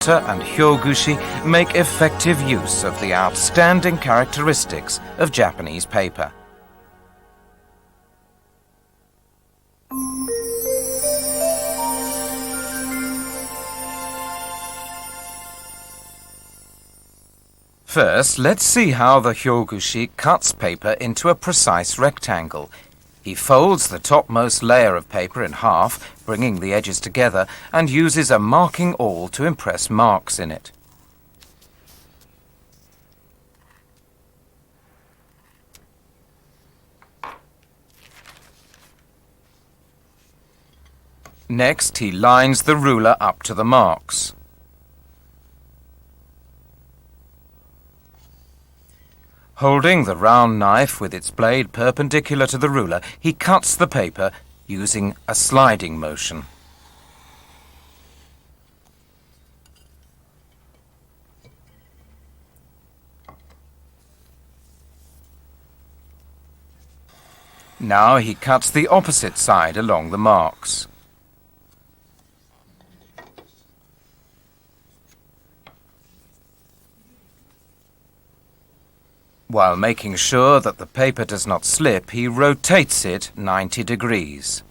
And hyogushi make effective use of the outstanding characteristics of Japanese paper. First, let's see how the hyogushi cuts paper into a precise rectangle. He folds the topmost layer of paper in half, bringing the edges together, and uses a marking awl to impress marks in it. Next, he lines the ruler up to the marks. Holding the round knife with its blade perpendicular to the ruler, he cuts the paper using a sliding motion. Now he cuts the opposite side along the marks. While making sure that the paper does not slip, he rotates it 90 degrees.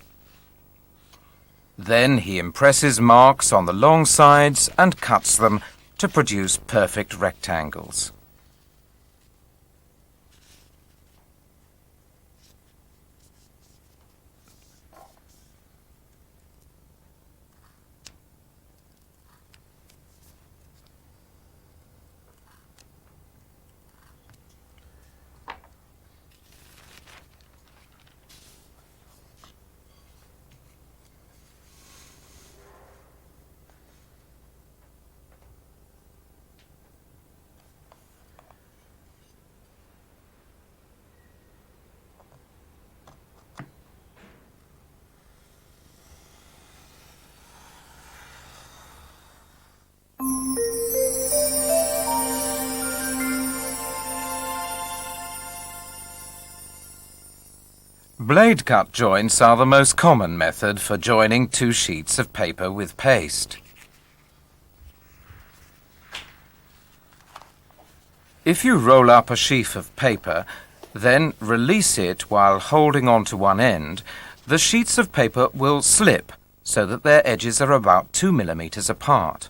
Then he impresses marks on the long sides and cuts them to produce perfect rectangles. Blade cut joints are the most common method for joining two sheets of paper with paste. If you roll up a sheaf of paper, then release it while holding on to one end, the sheets of paper will slip so that their edges are about 2 millimeters apart.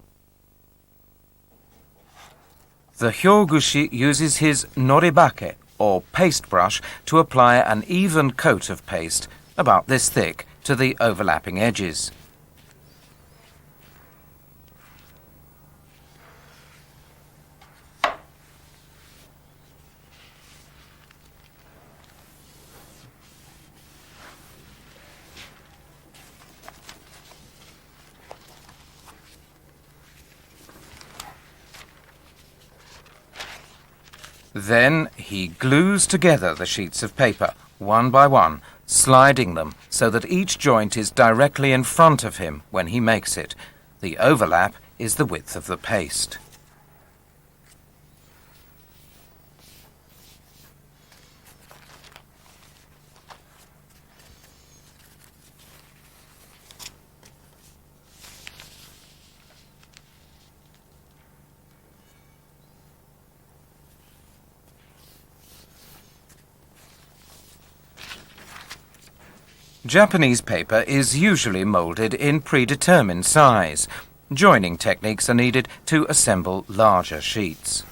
The hyogushi uses his noribake, or paste brush, to apply an even coat of paste, about this thick, to the overlapping edges. Then he glues together the sheets of paper, one by one, sliding them so that each joint is directly in front of him when he makes it. The overlap is the width of the paste. Japanese paper is usually molded in predetermined size. Joining techniques are needed to assemble larger sheets.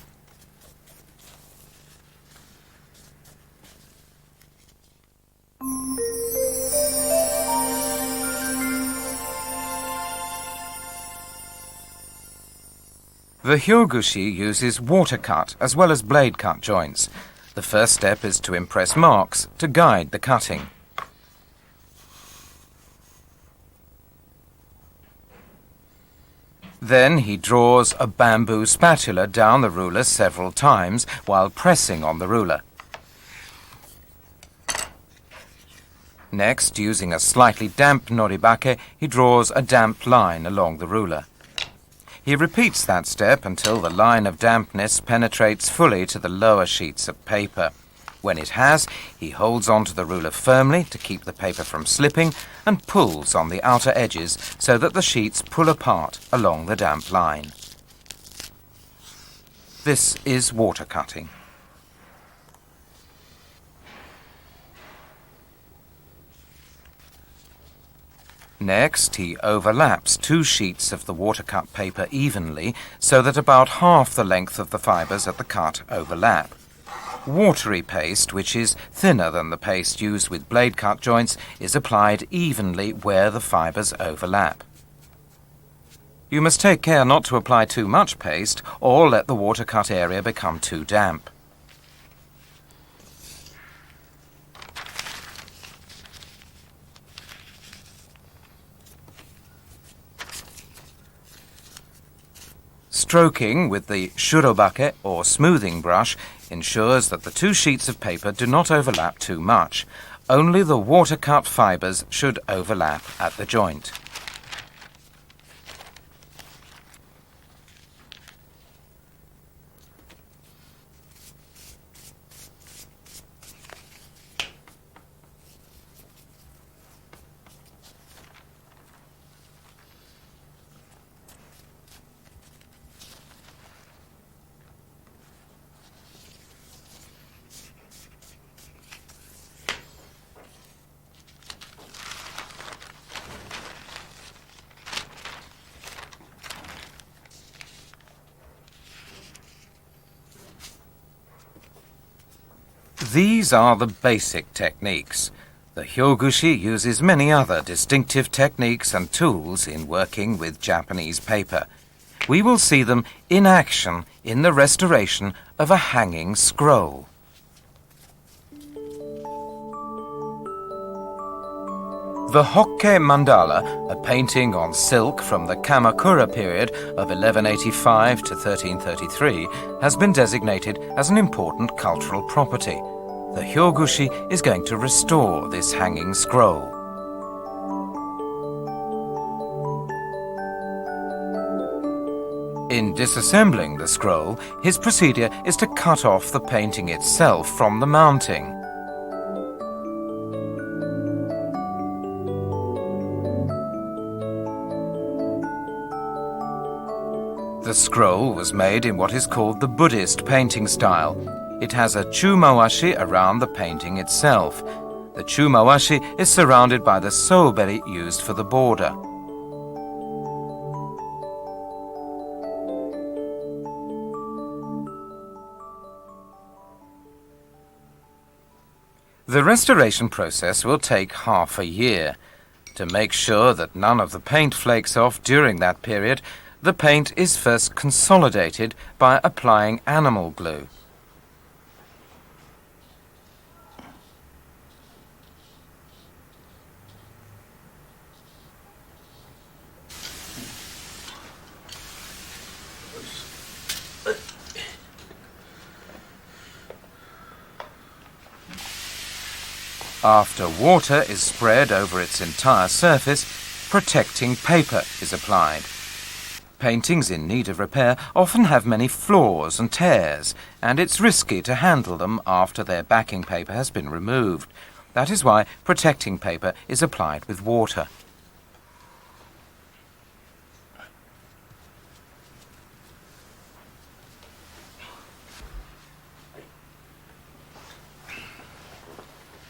The hyogushi uses water cut as well as blade cut joints. The first step is to impress marks to guide the cutting. Then he draws a bamboo spatula down the ruler several times while pressing on the ruler. Next, using a slightly damp noribake, he draws a damp line along the ruler. He repeats that step until the line of dampness penetrates fully to the lower sheets of paper. When it has, he holds onto the ruler firmly to keep the paper from slipping and pulls on the outer edges so that the sheets pull apart along the damp line. This is water cutting. Next, he overlaps 2 sheets of the watercut paper evenly so that about half the length of the fibres at the cut overlap. Watery paste, which is thinner than the paste used with blade cut joints, is applied evenly where the fibres overlap. You must take care not to apply too much paste or let the watercut area become too damp. Stroking with the shurobake or smoothing brush ensures that the 2 sheets of paper do not overlap too much. Only the watercut fibres should overlap at the joint. These are the basic techniques. The hyogushi uses many other distinctive techniques and tools in working with Japanese paper. We will see them in action in the restoration of a hanging scroll. The Hokke Mandala, a painting on silk from the Kamakura period of 1185 to 1333, has been designated as an important cultural property. The hyogushi is going to restore this hanging scroll. In disassembling the scroll, his procedure is to cut off the painting itself from the mounting. The scroll was made in what is called the Buddhist painting style. It has a chumawashi around the painting itself. The chumawashi is surrounded by the souberi used for the border. The restoration process will take half a year. To make sure that none of the paint flakes off during that period, the paint is first consolidated by applying animal glue. After water is spread over its entire surface, protecting paper is applied. Paintings in need of repair often have many flaws and tears, and it's risky to handle them after their backing paper has been removed. That is why protecting paper is applied with water.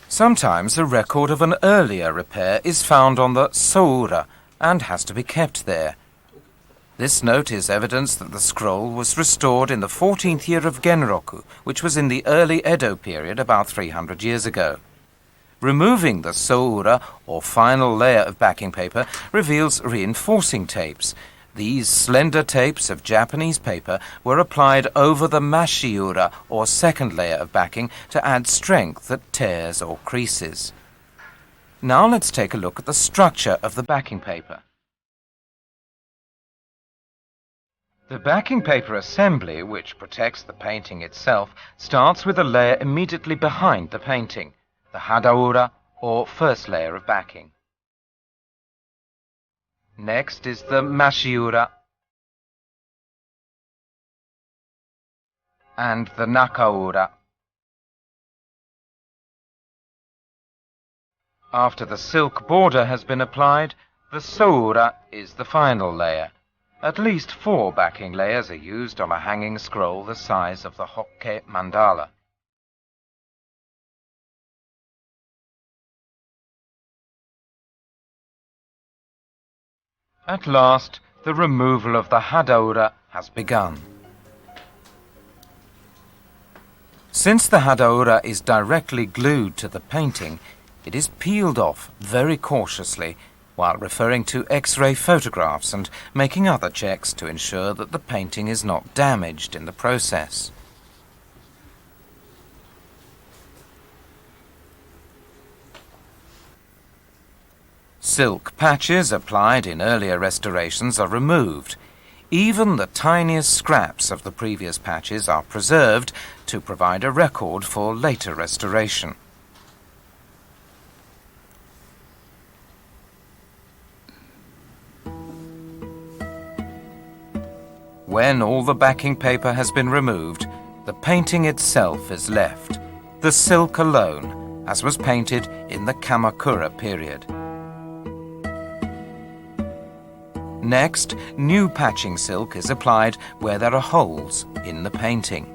Sometimes a record of an earlier repair is found on the soura and has to be kept there. This note is evidence that the scroll was restored in the 14th year of Genroku, which was in the early Edo period about 300 years ago. Removing the soura, or final layer of backing paper, reveals reinforcing tapes. These slender tapes of Japanese paper were applied over the mashiura, or second layer of backing, to add strength at tears or creases. Now let's take a look at the structure of the backing paper. The backing paper assembly, which protects the painting itself, starts with a layer immediately behind the painting, the hadaura, or first layer of backing. Next is the mashiura and the nakaura. After the silk border has been applied, the soura is the final layer. At least 4 backing layers are used on a hanging scroll the size of the Hokke mandala. At last, the removal of the hadaura has begun. Since the hadaura is directly glued to the painting, it is peeled off very cautiously while referring to X-ray photographs and making other checks to ensure that the painting is not damaged in the process. Silk patches applied in earlier restorations are removed. Even the tiniest scraps of the previous patches are preserved to provide a record for later restoration. When all the backing paper has been removed, the painting itself is left, the silk alone, as was painted in the Kamakura period. Next, new patching silk is applied where there are holes in the painting.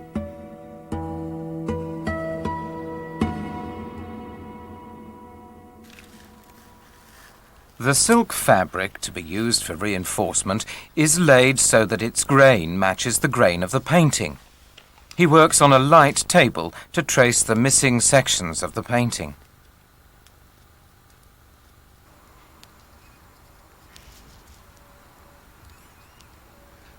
The silk fabric to be used for reinforcement is laid so that its grain matches the grain of the painting. He works on a light table to trace the missing sections of the painting.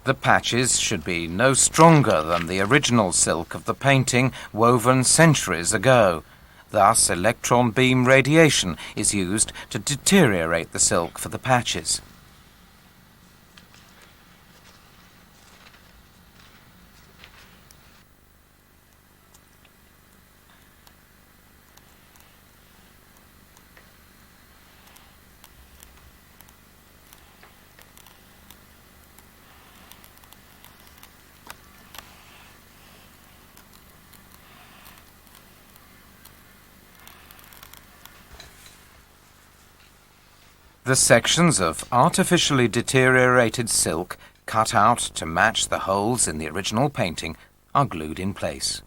The patches should be no stronger than the original silk of the painting woven centuries ago. Thus, electron beam radiation is used to deteriorate the silk for the patches. The sections of artificially deteriorated silk cut out to match the holes in the original painting are glued in place.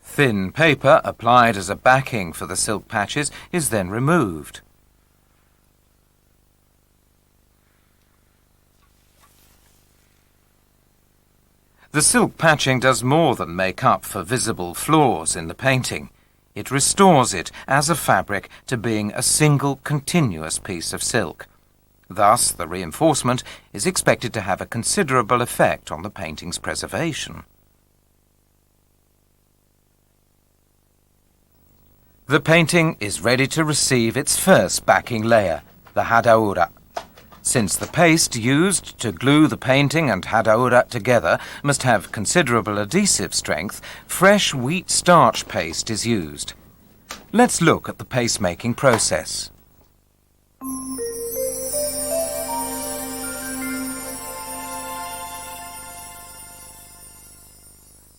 Thin paper applied as a backing for the silk patches is then removed. The silk patching does more than make up for visible flaws in the painting. It restores it as a fabric to being a single continuous piece of silk. Thus, the reinforcement is expected to have a considerable effect on the painting's preservation. The painting is ready to receive its first backing layer, the hadaura. Since the paste used to glue the painting and hadaura together must have considerable adhesive strength, fresh wheat starch paste is used. Let's look at the paste-making process.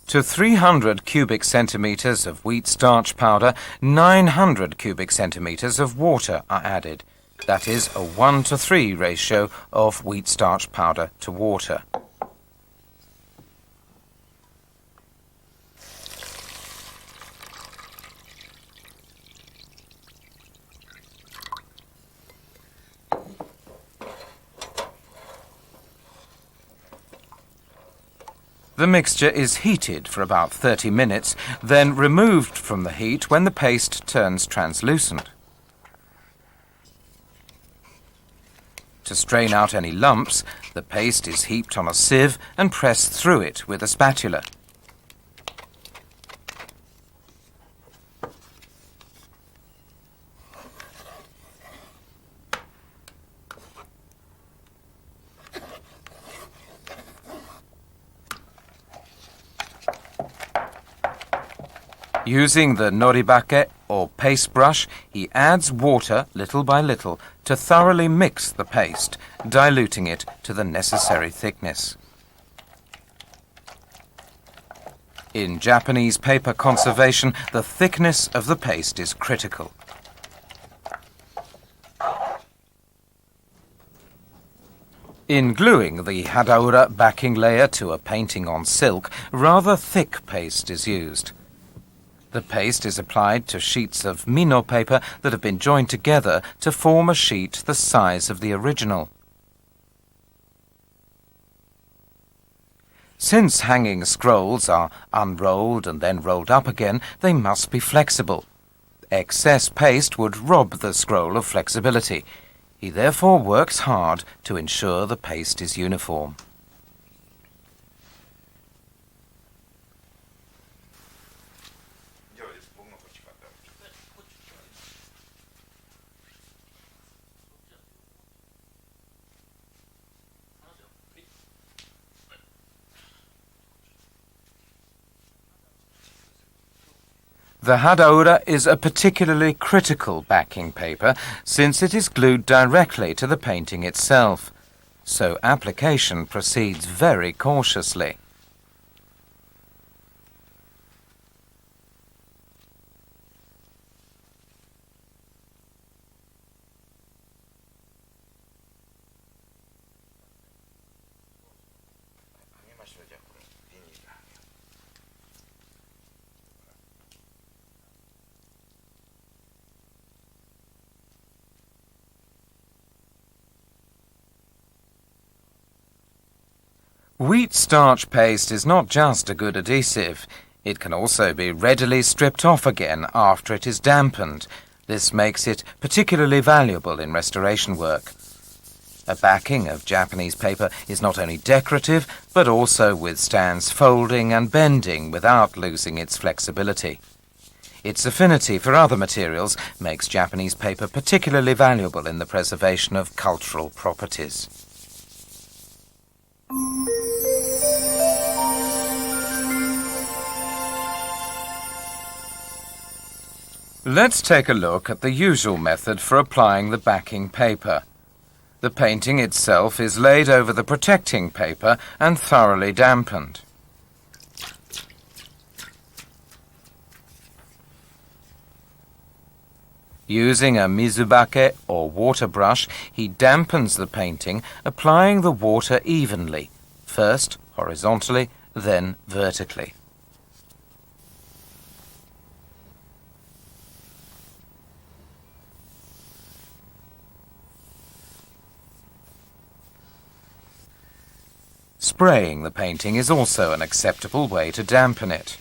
To 300 cubic centimeters of wheat starch powder, 900 cubic centimeters of water are added. That is a 1:3 ratio of wheat starch powder to water. The mixture is heated for about 30 minutes, then removed from the heat when the paste turns translucent. To strain out any lumps, the paste is heaped on a sieve and pressed through it with a spatula. Using the noribake or paste brush, he adds water little by little to thoroughly mix the paste, diluting it to the necessary thickness. In Japanese paper conservation, the thickness of the paste is critical. In gluing the hadaura backing layer to a painting on silk, rather thick paste is used. The paste is applied to sheets of mino paper that have been joined together to form a sheet the size of the original. Since hanging scrolls are unrolled and then rolled up again, they must be flexible. Excess paste would rob the scroll of flexibility. He therefore works hard to ensure the paste is uniform. The hadaura is a particularly critical backing paper since it is glued directly to the painting itself, so application proceeds very cautiously. Wheat starch paste is not just a good adhesive. It can also be readily stripped off again after it is dampened. This makes it particularly valuable in restoration work. A backing of Japanese paper is not only decorative, but also withstands folding and bending without losing its flexibility. Its affinity for other materials makes Japanese paper particularly valuable in the preservation of cultural properties. Let's take a look at the usual method for applying the backing paper. The painting itself is laid over the protecting paper and thoroughly dampened. Using a mizubake or water brush, he dampens the painting, applying the water evenly, first horizontally, then vertically. Spraying the painting is also an acceptable way to dampen it.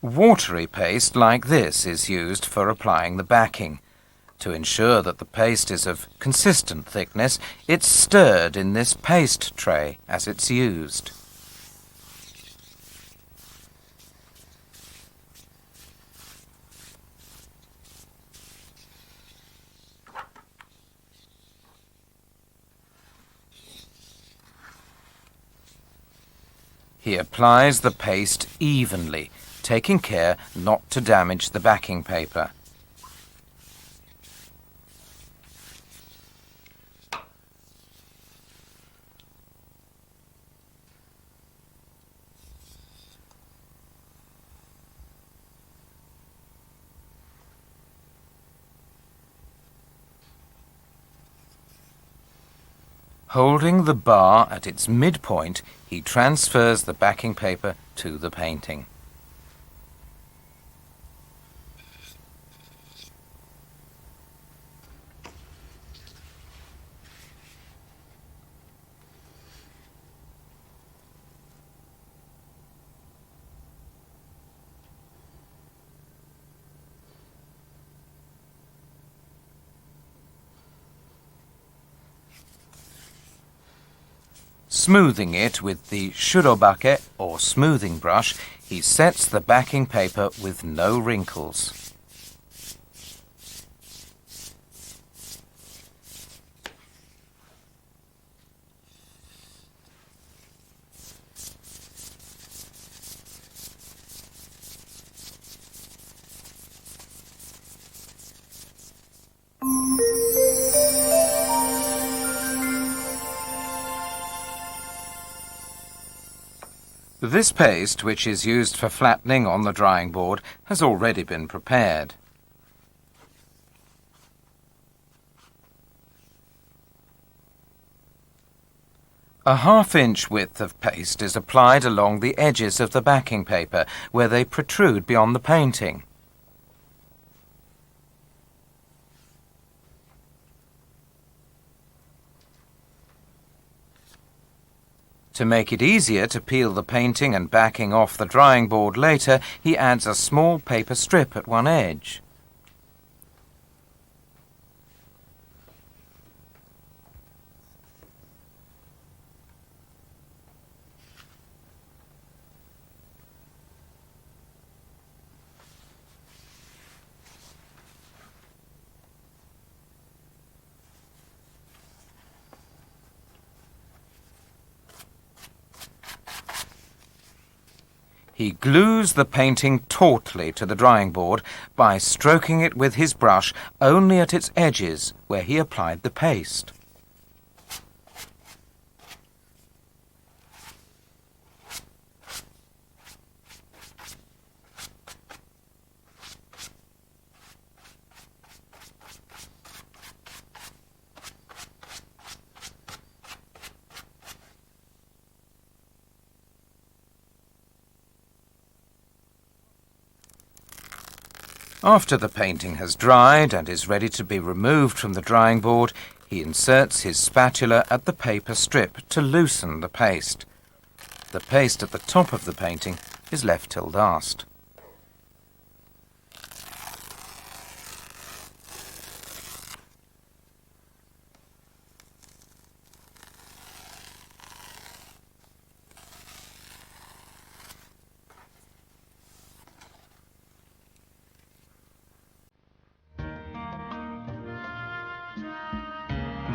Watery paste like this is used for applying the backing. To ensure that the paste is of consistent thickness, it's stirred in this paste tray as it's used. He applies the paste evenly, taking care not to damage the backing paper. Holding the bar at its midpoint, he transfers the backing paper to the painting. Smoothing it with the shurobake or smoothing brush, he sets the backing paper with no wrinkles. This paste, which is used for flattening on the drying board, has already been prepared. A half-inch width of paste is applied along the edges of the backing paper, where they protrude beyond the painting. To make it easier to peel the painting and backing off the drying board later, he adds a small paper strip at one edge. He glues the painting tautly to the drying board by stroking it with his brush only at its edges where he applied the paste. After the painting has dried and is ready to be removed from the drying board, he inserts his spatula at the paper strip to loosen the paste. The paste at the top of the painting is left till last.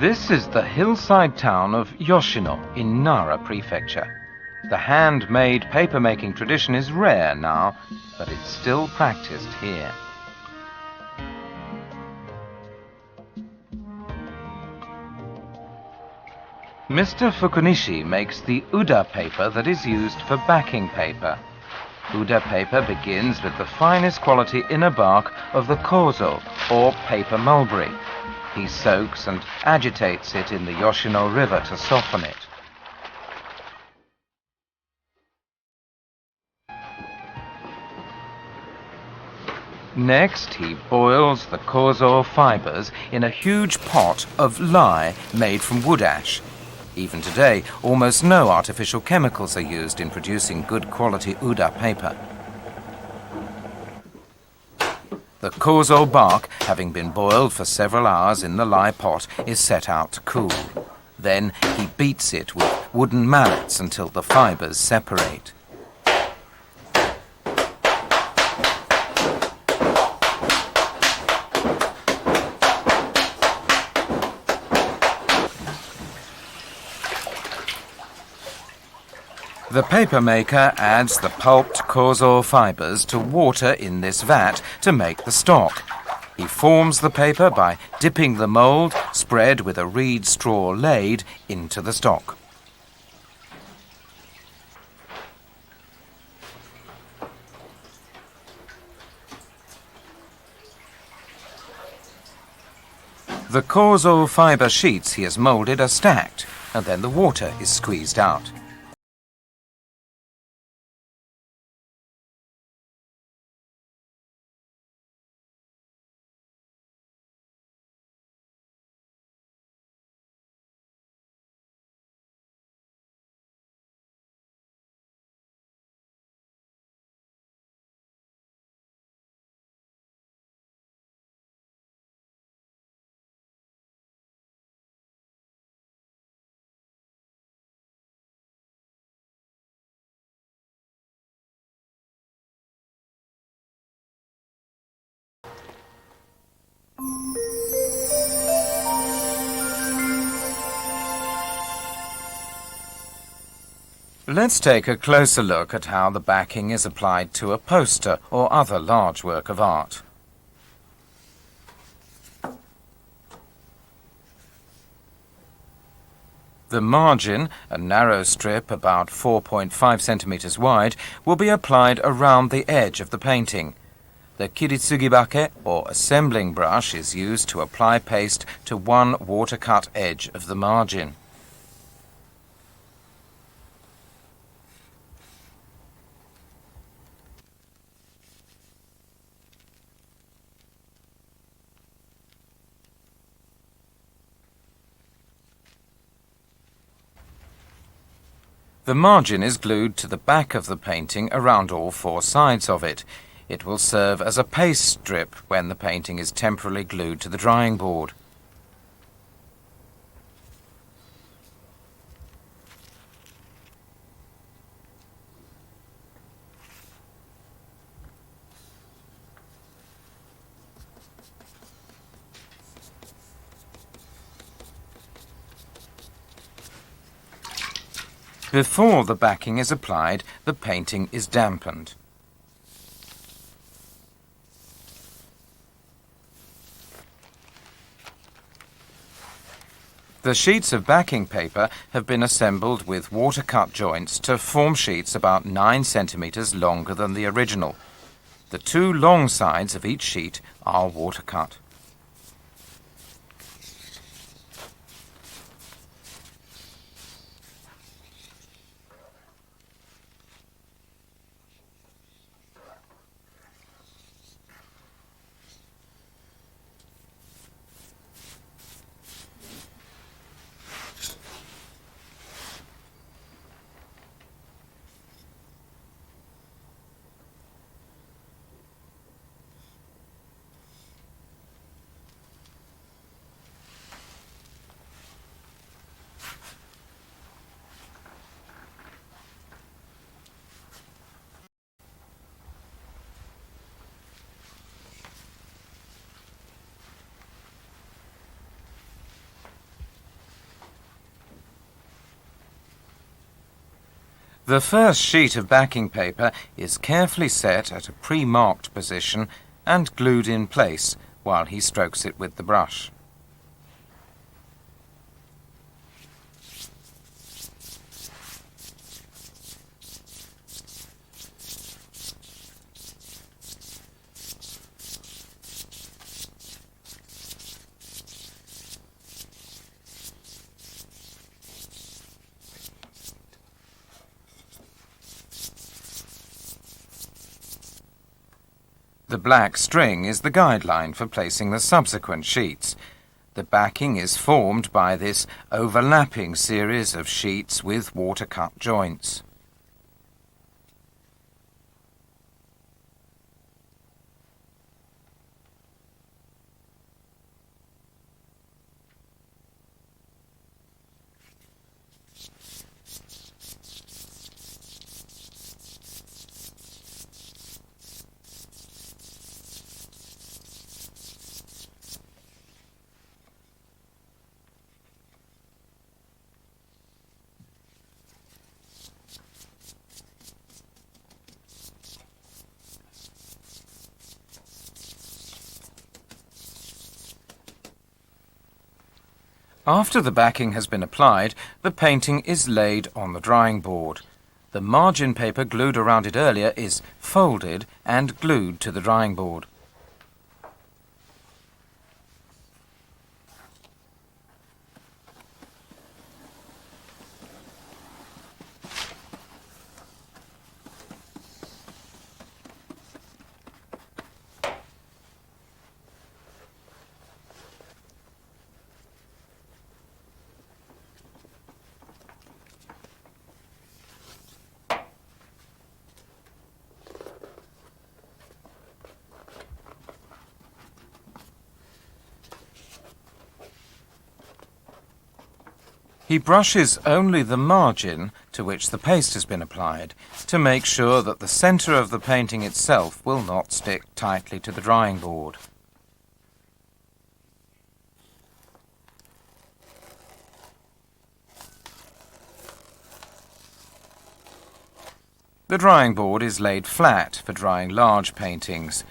This is the hillside town of Yoshino in Nara Prefecture. The handmade paper-making tradition is rare now, but it's still practiced here. Mr. Fukunishi makes the Uda paper that is used for backing paper. Uda paper begins with the finest quality inner bark of the kozo, or paper mulberry. He soaks and agitates it in the Yoshino River to soften it. Next, he boils the kozo fibers in a huge pot of lye made from wood ash. Even today, almost no artificial chemicals are used in producing good quality Uda paper. The kozo bark, having been boiled for several hours in the lye pot, is set out to cool. Then he beats it with wooden mallets until the fibers separate. The papermaker adds the pulped kozo fibers to water in this vat to make the stock. He forms the paper by dipping the mould, spread with a reed straw laid, into the stock. The kozo fiber sheets he has moulded are stacked, and then the water is squeezed out. Let's take a closer look at how the backing is applied to a poster or other large work of art. The margin, a narrow strip about 4.5 centimeters wide, will be applied around the edge of the painting. The kiritsugibake, or assembling brush, is used to apply paste to one watercut edge of the margin. The margin is glued to the back of the painting around all four sides of it. It will serve as a paste strip when the painting is temporarily glued to the drying board. Before the backing is applied, the painting is dampened. The sheets of backing paper have been assembled with watercut joints to form sheets about 9 centimeters longer than the original. The two long sides of each sheet are watercut. The first sheet of backing paper is carefully set at a pre-marked position and glued in place while he strokes it with the brush. The black string is the guideline for placing the subsequent sheets. The backing is formed by this overlapping series of sheets with watercut joints. After the backing has been applied, the painting is laid on the drying board. The margin paper glued around it earlier is folded and glued to the drying board. He brushes only the margin to which the paste has been applied to make sure that the centre of the painting itself will not stick tightly to the drying board. The drying board is laid flat for drying large paintings.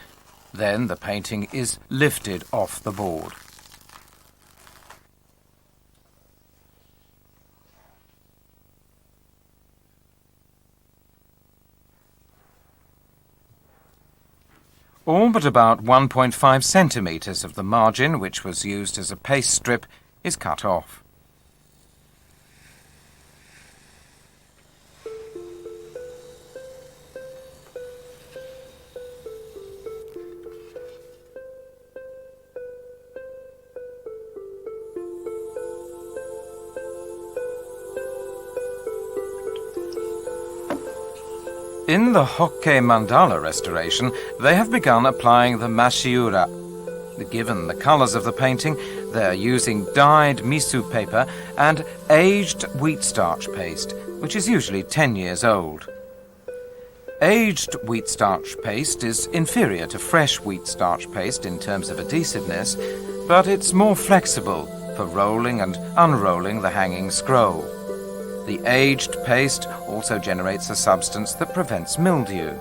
Then the painting is lifted off the board. All but about 1.5 centimetres of the margin, which was used as a paste strip, is cut off. In the Hokke mandala restoration, they have begun applying the mashiura. Given the colours of the painting, they are using dyed miso paper and aged wheat starch paste, which is usually 10 years old. Aged wheat starch paste is inferior to fresh wheat starch paste in terms of adhesiveness, but it's more flexible for rolling and unrolling the hanging scroll. The aged paste also generates a substance that prevents mildew.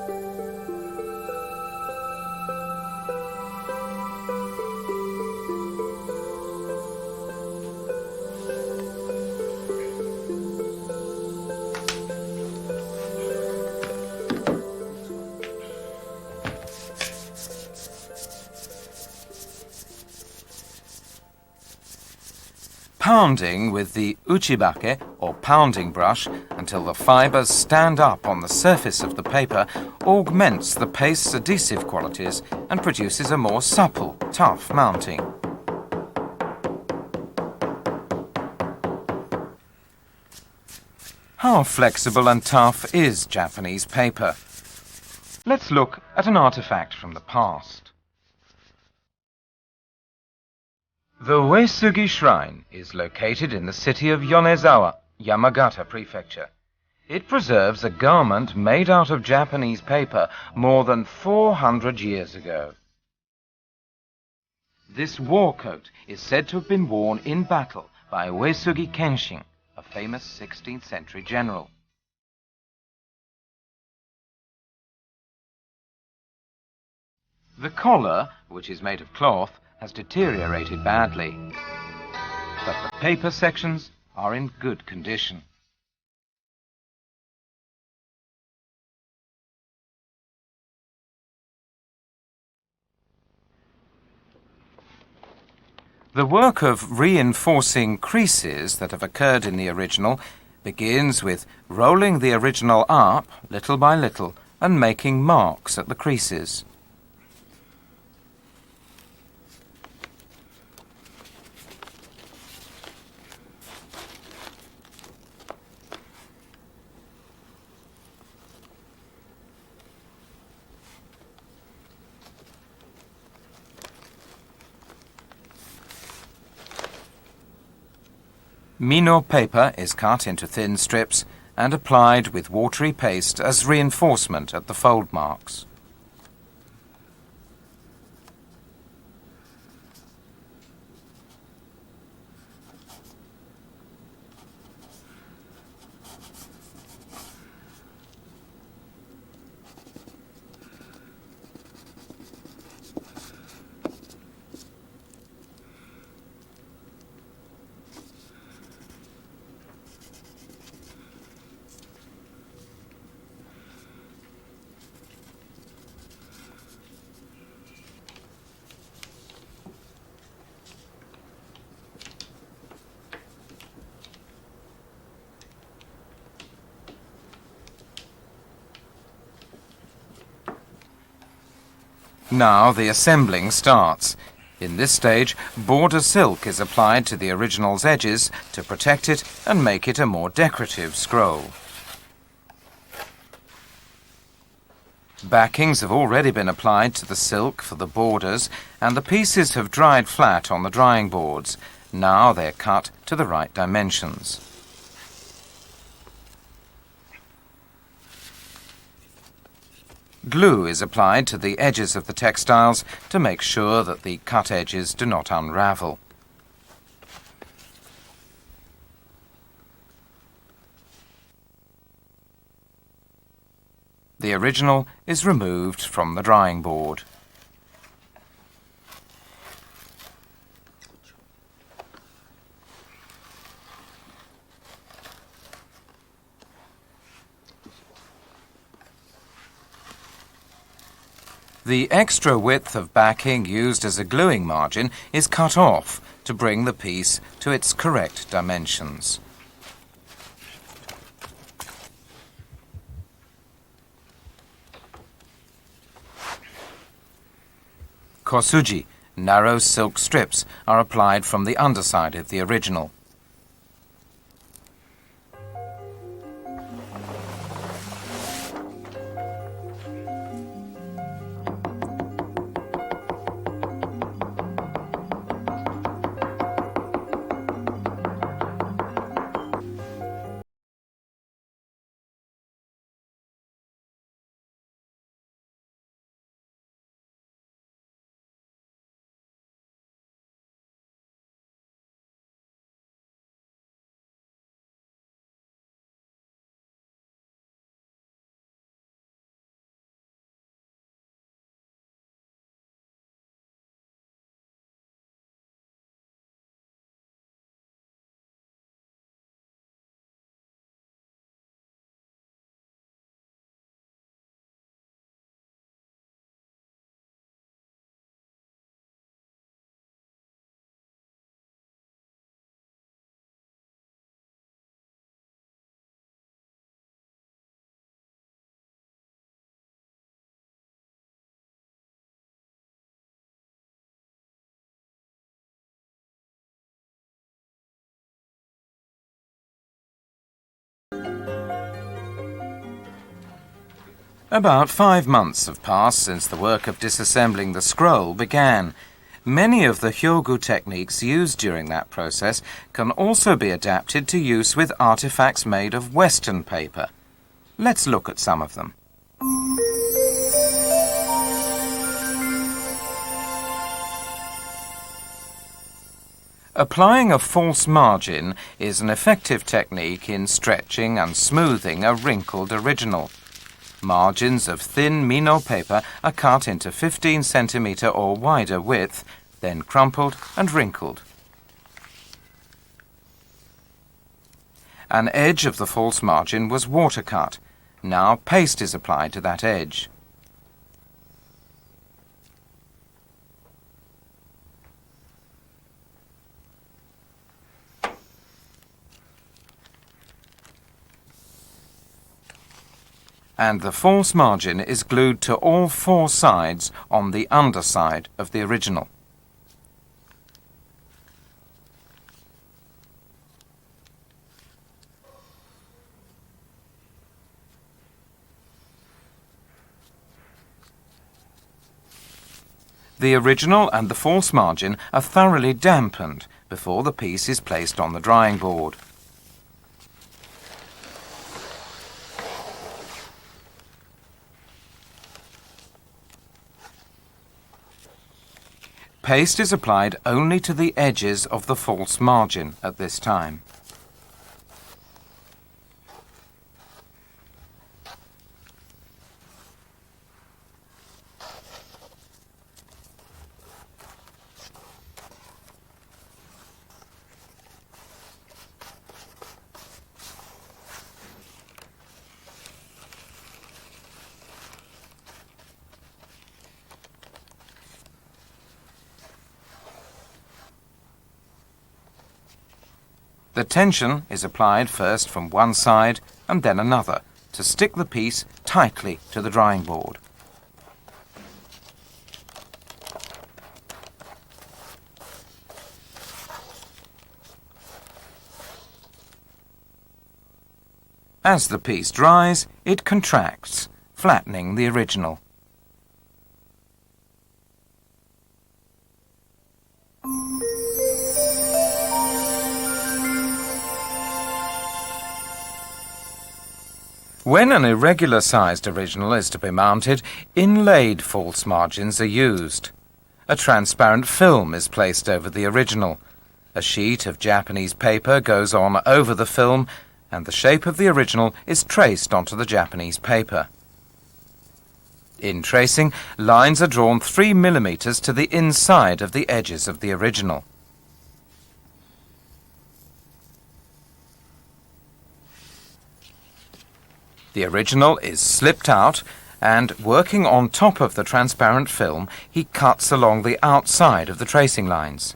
Pounding with the uchibake, or pounding brush, until the fibres stand up on the surface of the paper augments the paste's adhesive qualities and produces a more supple, tough mounting. How flexible and tough is Japanese paper? Let's look at an artifact from the past. The Uesugi Shrine is located in the city of Yonezawa, Yamagata Prefecture. It preserves a garment made out of Japanese paper more than 400 years ago. This war coat is said to have been worn in battle by Uesugi Kenshin, a famous 16th century general. The collar, which is made of cloth, has deteriorated badly, but the paper sections are in good condition. The work of reinforcing creases that have occurred in the original begins with rolling the original up little by little and making marks at the creases. Mino paper is cut into thin strips and applied with watery paste as reinforcement at the fold marks. Now the assembling starts. In this stage, border silk is applied to the original's edges to protect it and make it a more decorative scroll. Backings have already been applied to the silk for the borders, and the pieces have dried flat on the drying boards. Now they're cut to the right dimensions. Glue is applied to the edges of the textiles to make sure that the cut edges do not unravel. The original is removed from the drying board. The extra width of backing used as a gluing margin is cut off to bring the piece to its correct dimensions. Kosuji, narrow silk strips, are applied from the underside of the original. About 5 months have passed since the work of disassembling the scroll began. Many of the Hyogu techniques used during that process can also be adapted to use with artifacts made of Western paper. Let's look at some of them. Applying a false margin is an effective technique in stretching and smoothing a wrinkled original. Margins of thin Mino paper are cut into 15 centimeter or wider width, then crumpled and wrinkled. An edge of the false margin was water cut. Now paste is applied to that edge. And the false margin is glued to all 4 sides on the underside of the original. The original and the false margin are thoroughly dampened before the piece is placed on the drying board. Paste is applied only to the edges of the false margin at this time. The tension is applied first from one side and then another to stick the piece tightly to the drying board. As the piece dries, it contracts, flattening the original. When an irregular-sized original is to be mounted, inlaid false margins are used. A transparent film is placed over the original. A sheet of Japanese paper goes on over the film, and the shape of the original is traced onto the Japanese paper. In tracing, lines are drawn 3 millimeters to the inside of the edges of the original. The original is slipped out and, working on top of the transparent film, he cuts along the outside of the tracing lines.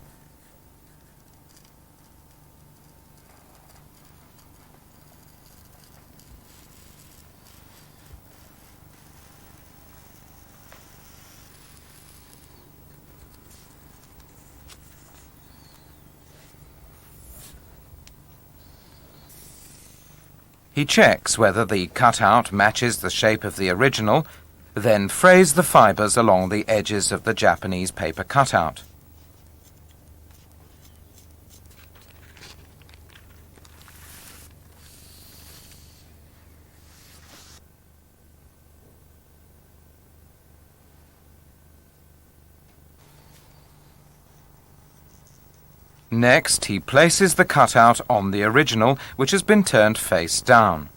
He checks whether the cutout matches the shape of the original, then frays the fibres along the edges of the Japanese paper cutout. Next, he places the cutout on the original, which has been turned face down.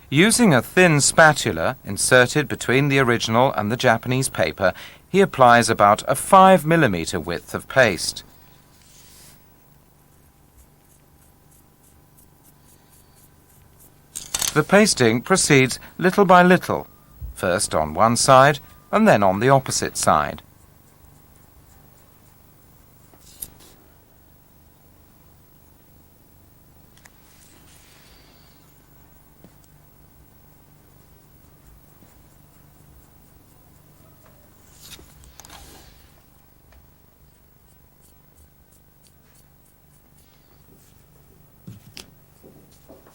Using a thin spatula inserted between the original and the Japanese paper, he applies about a 5mm width of paste. The pasting proceeds little by little, first on one side and then on the opposite side.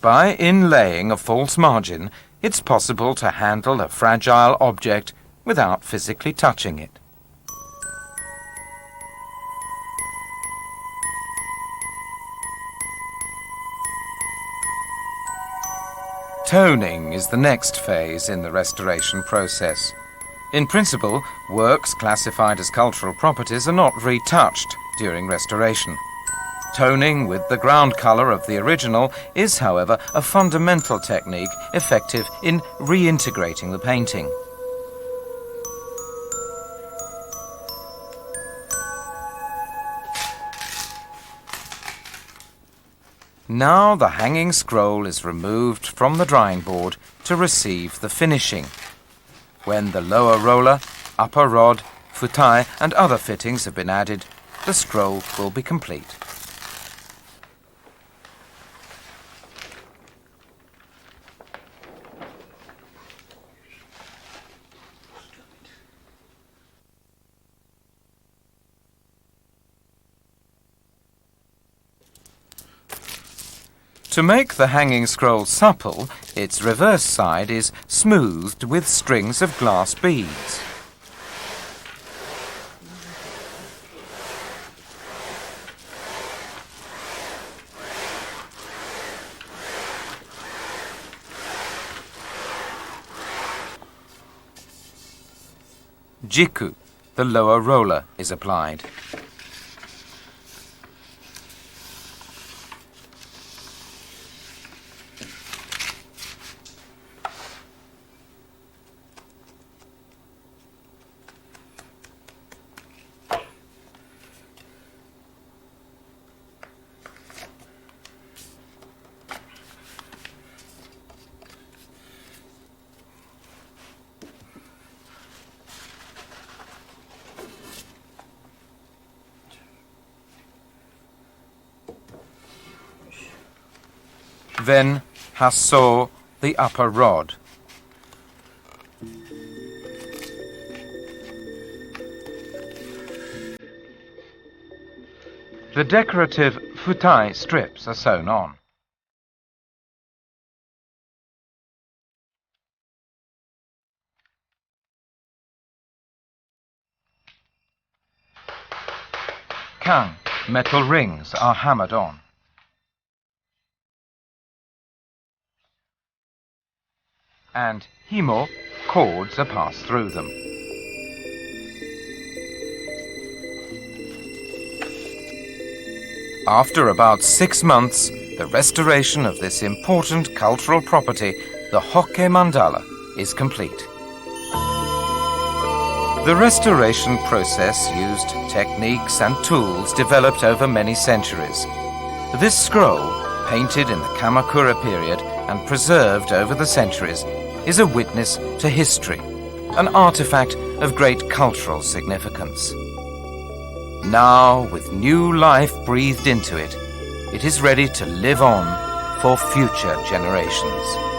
By inlaying a false margin, it's possible to handle a fragile object without physically touching it. Toning is the next phase in the restoration process. In principle, works classified as cultural properties are not retouched during restoration. Toning with the ground colour of the original is, however, a fundamental technique effective in reintegrating the painting. Now the hanging scroll is removed from the drying board to receive the finishing. When the lower roller, upper rod, futai and other fittings have been added, the scroll will be complete. To make the hanging scroll supple, its reverse side is smoothed with strings of glass beads. Jiku, the lower roller, is applied. Then hasso, the upper rod. The decorative futai strips are sewn on. Kan, metal rings, are hammered on. And himo, cords, are passed through them. After about 6 months, the restoration of this important cultural property, the Hokke mandala, is complete. The restoration process used techniques and tools developed over many centuries. This scroll, painted in the Kamakura period and preserved over the centuries, is a witness to history, an artifact of great cultural significance. Now, with new life breathed into it, it is ready to live on for future generations.